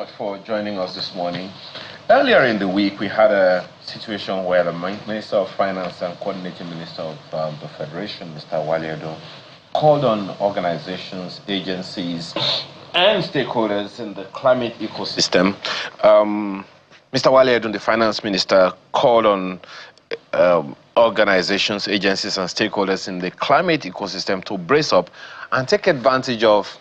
much for joining us this morning. Earlier in the week, we had a situation where the Minister of Finance and Coordinating Minister of the Federation, Mr. Waledo, called on organizations, agencies, and stakeholders in the climate ecosystem. Mr. Waledo, the Finance Minister, called on organizations, agencies, and stakeholders in the climate ecosystem to brace up and take advantage of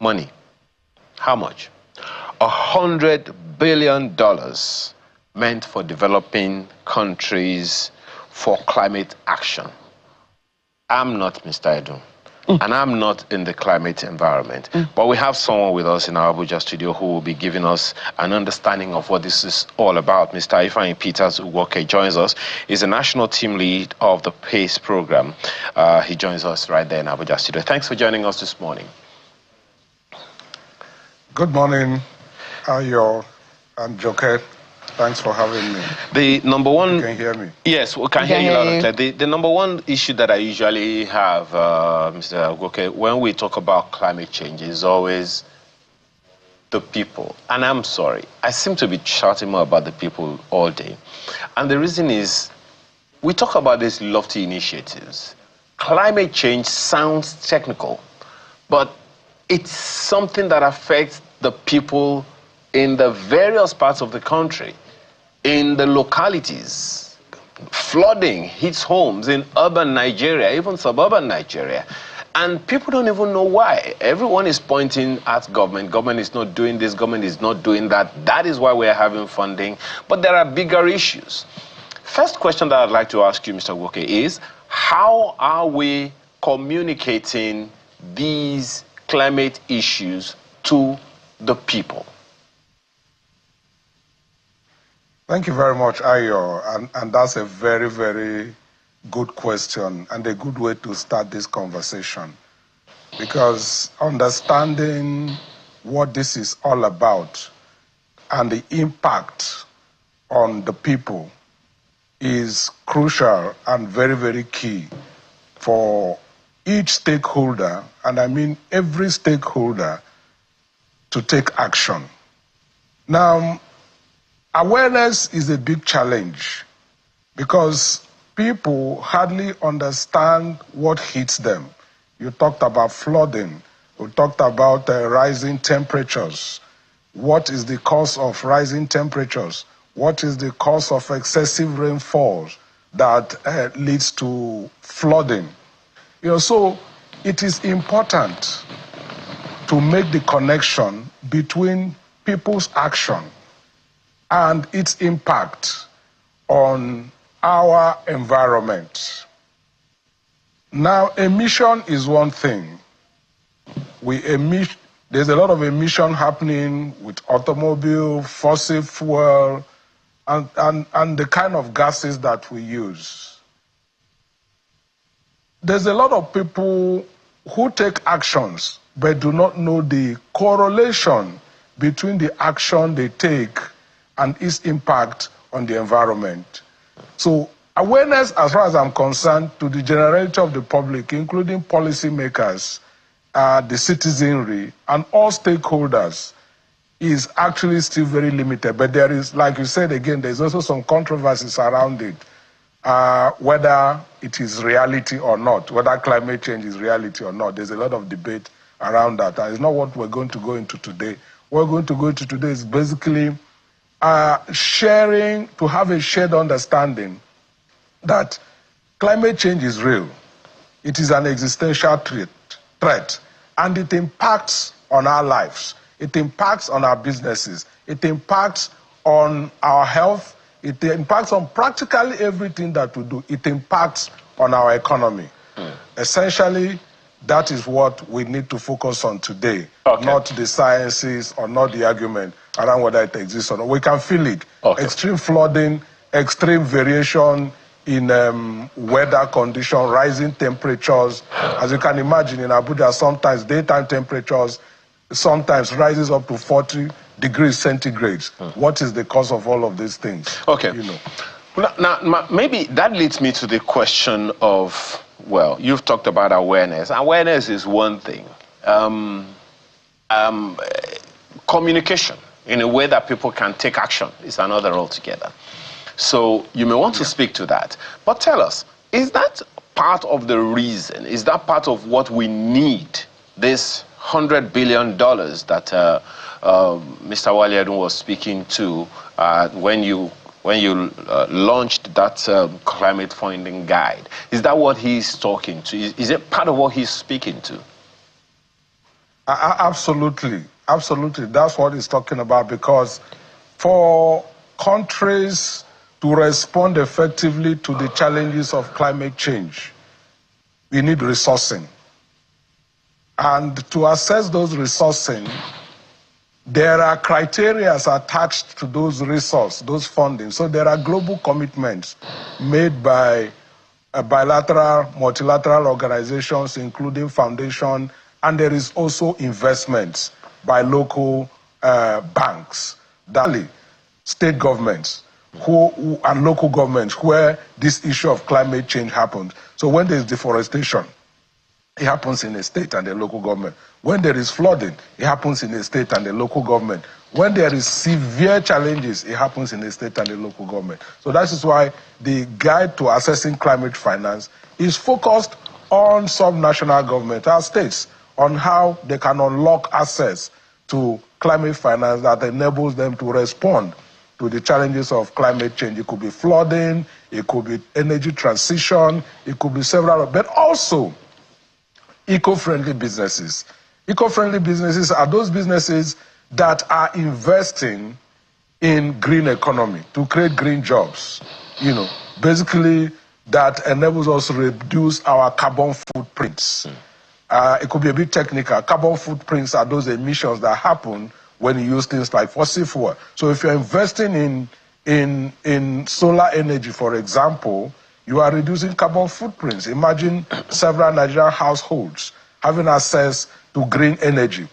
money. How much? $100 billion meant for developing countries for climate action. I'm not Mr. Edu, and I'm not in the climate environment. But we have someone with us in our Abuja studio who will be giving us an understanding of what this is all about. Mr. Ifeanyi Peters Uwoke joins us. He's the national team lead of the PACE program. He joins us right there in Abuja studio. Thanks for joining us this morning. Good morning, Ayo and Joke. Thanks for having me. The number one... You can hear me? Yes, we can hear you loud and clear. The number one issue that I usually have, Mr. Uwoke, when we talk about climate change is always the people. And I'm sorry, I seem to be shouting more about the people all day. And the reason is, we talk about these lofty initiatives. Climate change sounds technical, but it's something that affects the people in the various parts of the country, in the localities. Flooding hits homes in urban Nigeria, even suburban Nigeria. And people don't even know why. Everyone is pointing at government. Government is not doing this, government is not doing that. That is why we're having funding. But there are bigger issues. First question that I'd like to ask you, Mr. Uwoke, is how are we communicating these climate issues to the people? Thank you very much, Ayo. And that's a very, very good question and a good way to start this conversation. Because understanding what this is all about and the impact on the people is crucial and very, very key for each stakeholder, and I mean every stakeholder, to take action. Now, awareness is a big challenge because people hardly understand what hits them. You talked about flooding. You talked about rising temperatures. What is the cause of rising temperatures? What is the cause of excessive rainfalls that leads to flooding? So it is important to make the connection between people's action and its impact on our environment. Now, emission is one thing. There's a lot of emission happening with automobile, fossil fuel, and the kind of gases that we use. There's a lot of people who take actions but do not know the correlation between the action they take and its impact on the environment. So awareness, as far as I'm concerned, to the generality of the public, including policymakers, the citizenry, and all stakeholders, is actually still very limited. But there is, like you said again, there's also some controversies around it. Whether it is reality or not, whether climate change is reality or not. There's a lot of debate around that. And it's not what we're going to go into today. What we're going to go into today is basically sharing, to have a shared understanding that climate change is real. It is an existential threat, and it impacts on our lives. It impacts on our businesses. It impacts on our health. It impacts on practically everything that we do. It impacts on our economy. Essentially, that is what we need to focus on today, not the sciences or not the argument around whether it exists or not. We can feel it. Extreme flooding, extreme variation in weather conditions, rising temperatures. As you can imagine, in Abuja, sometimes daytime temperatures sometimes rises up to 40 degrees centigrade. What is the cause of all of these things? Now, maybe that leads me to the question of, well, you've talked about awareness. Awareness is one thing. Communication. in a way that people can take action is another altogether. So you may want to speak to that. But tell us, is that part of the reason? Is that part of what we need, this $100 billion that Mr. Waliadun was speaking to when you launched that climate funding guide? Is that what he's talking to? Is it part of what he's speaking to? Absolutely. Absolutely. That's what he's talking about, because for countries to respond effectively to the challenges of climate change, we need resourcing. And to assess those resourcing, there are criteria attached to those resources, those funding. So there are global commitments made by bilateral, multilateral organizations, including foundation, and there is also investments by local banks, state governments and local governments where this issue of climate change happens. So when there is deforestation, it happens in a state and a local government. When there is flooding, it happens in a state and a local government. When there is severe challenges, it happens in a state and a local government. So that is why the guide to assessing climate finance is focused on subnational government, our states, on how they can unlock access to climate finance that enables them to respond to the challenges of climate change. It could be flooding, it could be energy transition, it could be several, but also eco-friendly businesses. Eco-friendly businesses are those businesses that are investing in green economy to create green jobs. Basically that enables us to reduce our carbon footprints. It could be a bit technical. Carbon footprints are those emissions that happen when you use things like fossil fuel. So if you're investing in solar energy, for example, you are reducing carbon footprints. Imagine several Nigerian households having access to green energy,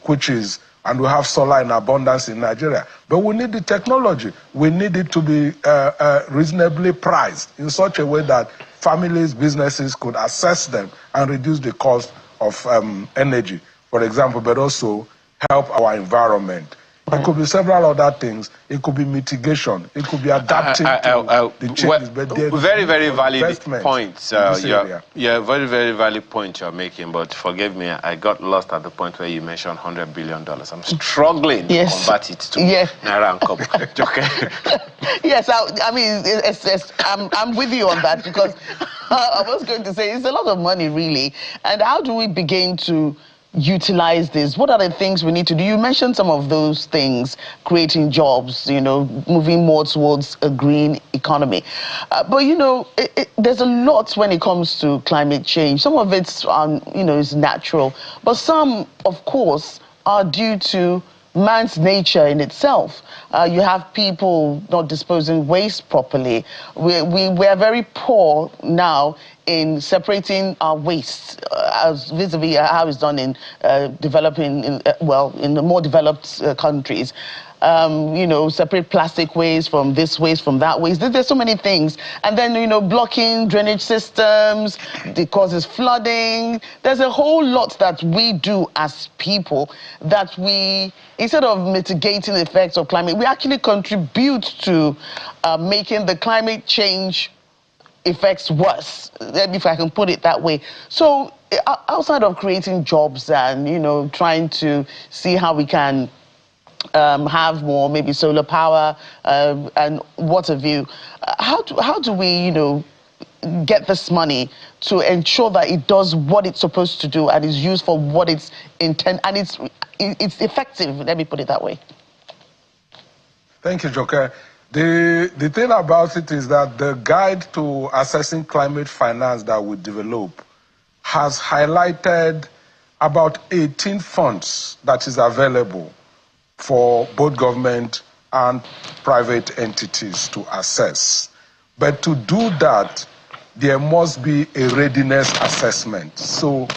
and we have solar in abundance in Nigeria. But we need the technology. We need it to be reasonably priced in such a way that families, businesses could access them and reduce the cost of energy, for example, but also help our environment. It could be several other things. It could be mitigation. It could be adapting to the changes. But very, very valid points. Yeah, very, very valid point you're making. But forgive me, I got lost at the point where you mentioned $100 billion. I'm struggling to convert it to Naira and Kobo. Okay. Yes, I mean, I'm with you on that, because I was going to say it's a lot of money, really. And how do we begin to utilize this? What are the things we need to do? You mentioned some of those things, creating jobs, moving more towards a green economy. But, there's a lot when it comes to climate change. Some of it's, is natural. But some, of course, are due to man's nature in itself. You have people not disposing waste properly. We are very poor now in separating our waste, as vis-a-vis how it's done in developing, in the more developed countries. Separate plastic waste from this waste, from that waste. There's so many things. And then, blocking drainage systems, it causes flooding. There's a whole lot that we do as people that we, instead of mitigating the effects of climate, we actually contribute to making the climate change effects worse, if I can put it that way. So outside of creating jobs and, trying to see how we can have more, maybe solar power and what have you, how do we, get this money to ensure that it does what it's supposed to do and is used for what it's intended, and it's effective, let me put it that way? Thank you, Joker. The thing about it is that the guide to assessing climate finance that we develop has highlighted about 18 funds that is available for both government and private entities to assess. But to do that, there must be a readiness assessment. So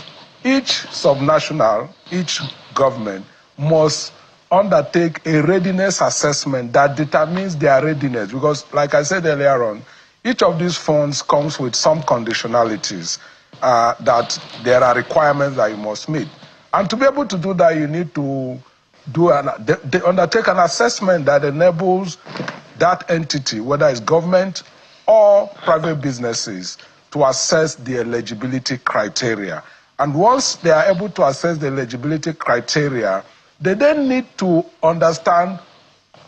each subnational, each government must undertake a readiness assessment that determines their readiness, because like I said earlier on, each of these funds comes with some conditionalities that there are requirements that you must meet. And to be able to do that, you need to they undertake an assessment that enables that entity, whether it's government or private businesses, to assess the eligibility criteria. And once they are able to assess the eligibility criteria, they then need to understand,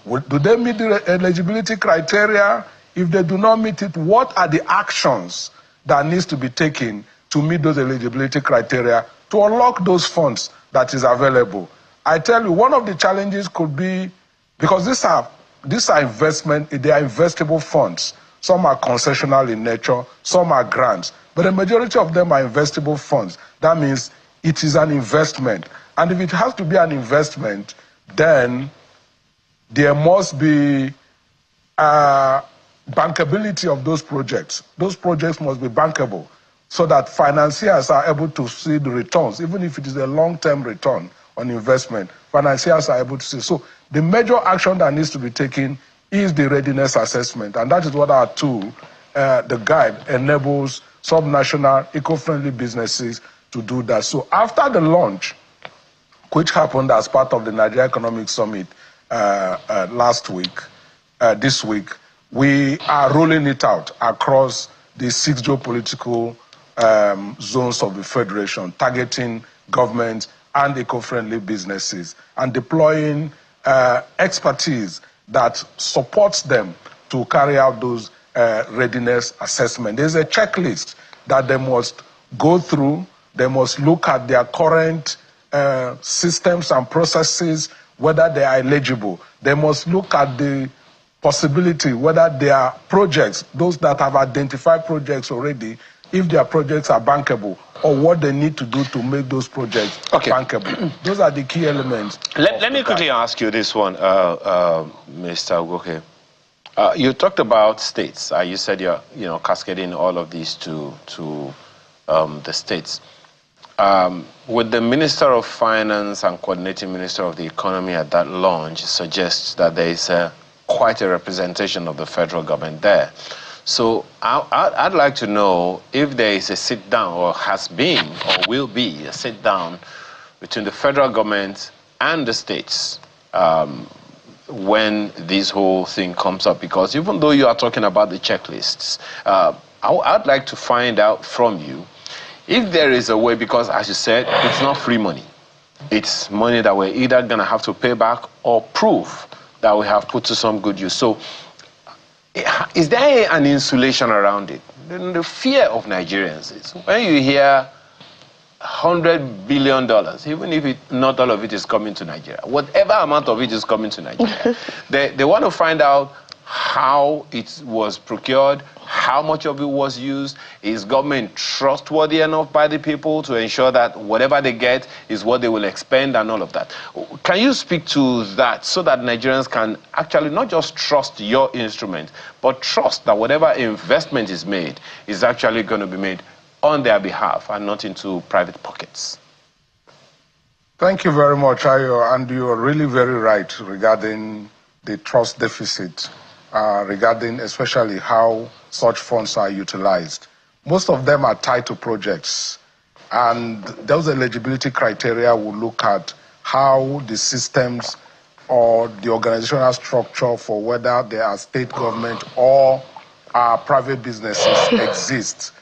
do they meet the eligibility criteria? If they do not meet it, what are the actions that needs to be taken to meet those eligibility criteria to unlock those funds that is available? I tell you, one of the challenges could be, because these are investment, they are investable funds. Some are concessional in nature, some are grants, but the majority of them are investable funds. That means it is an investment. And if it has to be an investment, then there must be bankability of those projects. Those projects must be bankable so that financiers are able to see the returns, even if it is a long-term return on investment. Financiers are able to see. So the major action that needs to be taken is the readiness assessment, and that is what our tool, the guide, enables subnational eco-friendly businesses to do that. So after the launch, which happened as part of the Nigeria Economic Summit last week, this week, we are rolling it out across the 6 geopolitical zones of the Federation, targeting governments and eco-friendly businesses, and deploying expertise that supports them to carry out those readiness assessments. There's a checklist that they must go through. They must look at their current systems and processes, whether they are eligible. They must look at the possibility whether their projects, those that have identified projects already, if their projects are bankable, or what they need to do to make those projects bankable. Those are the key elements. Let me quickly ask you this one, Mr. Ugoke. You talked about states. You said you're cascading all of these to the states. With the Minister of Finance and Coordinating Minister of the Economy at that launch suggests that there is quite a representation of the federal government there. So I'd like to know if there is a sit-down, or has been, or will be a sit-down between the federal government and the states when this whole thing comes up. Because even though you are talking about the checklists, I'd like to find out from you if there is a way, because as you said, it's not free money. It's money that we're either going to have to pay back or prove that we have put to some good use. So is there an insulation around it? The fear of Nigerians is when you hear $100 billion, even if not all of it is coming to Nigeria, whatever amount of it is coming to Nigeria, they want to find out how it was procured, how much of it was used. Is government trustworthy enough by the people to ensure that whatever they get is what they will expend and all of that? Can you speak to that so that Nigerians can actually not just trust your instrument, but trust that whatever investment is made is actually going to be made on their behalf and not into private pockets? Thank you very much, Ayo, and you are really very right regarding the trust deficit, regarding especially how such funds are utilized. Most of them are tied to projects, and those eligibility criteria will look at how the systems or the organizational structure for whether they are state government or private businesses exist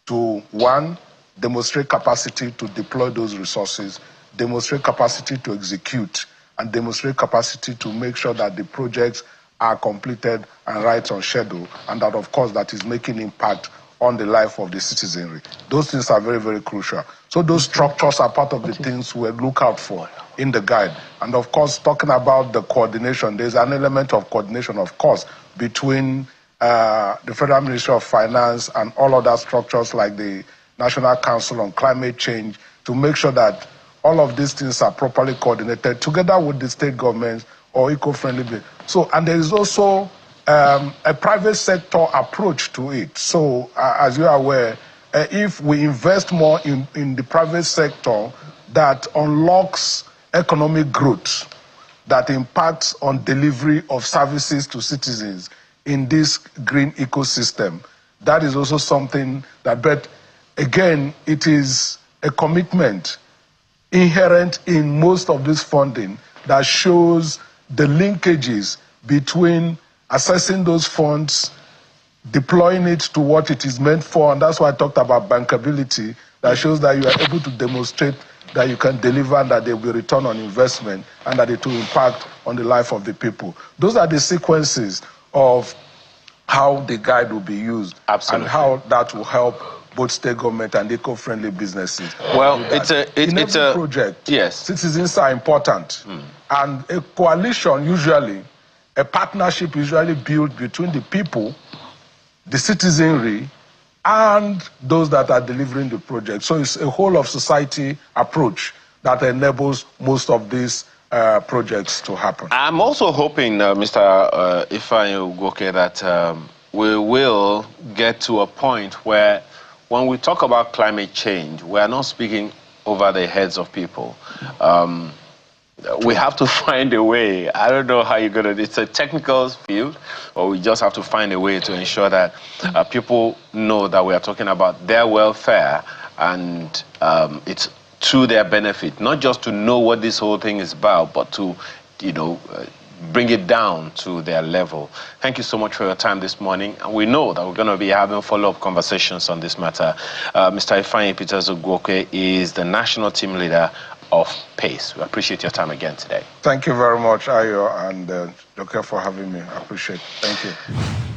to, one, demonstrate capacity to deploy those resources, demonstrate capacity to execute, and demonstrate capacity to make sure that the projects are completed and right on schedule, and that, of course, that is making impact on the life of the citizenry. Those things are very, very crucial. So those structures are part of the things we look out for in the guide. And, of course, talking about the coordination, there's an element of coordination, of course, between the Federal Ministry of Finance and all other structures like the National Council on Climate Change to make sure that all of these things are properly coordinated together with the state governments or eco-friendly. So, and there is also a private sector approach to it. So, as you are aware, if we invest more in the private sector, that unlocks economic growth, that impacts on delivery of services to citizens in this green ecosystem. That is also something that, but again, it is a commitment inherent in most of this funding that shows the linkages between assessing those funds, deploying it to what it is meant for, and that's why I talked about bankability, that shows that you are able to demonstrate that you can deliver and that there will be return on investment and that it will impact on the life of the people. Those are the sequences of how the guide will be used. Absolutely. And how that will help both state government and eco-friendly businesses. Well, it's a project. Yes. Citizens are important. And a coalition usually, a partnership usually built between the people, the citizenry, and those that are delivering the project. So it's a whole of society approach that enables most of these projects to happen. I'm also hoping, Mr. Ifeanyi Ugoke, that we will get to a point where when we talk about climate change, we are not speaking over the heads of people. We have to find a way. I don't know how you're going to, it's a technical field, or we just have to find a way to ensure that people know that we are talking about their welfare and it's to their benefit, not just to know what this whole thing is about, but to, bring it down to their level. Thank you so much for your time this morning. And we know that we're going to be having follow-up conversations on this matter. Mr. Ifeanyi Peters Ugoke is the national team leader of PACE. We appreciate your time again today. Thank you very much, Ayo and Joke, for having me. I appreciate it. Thank you.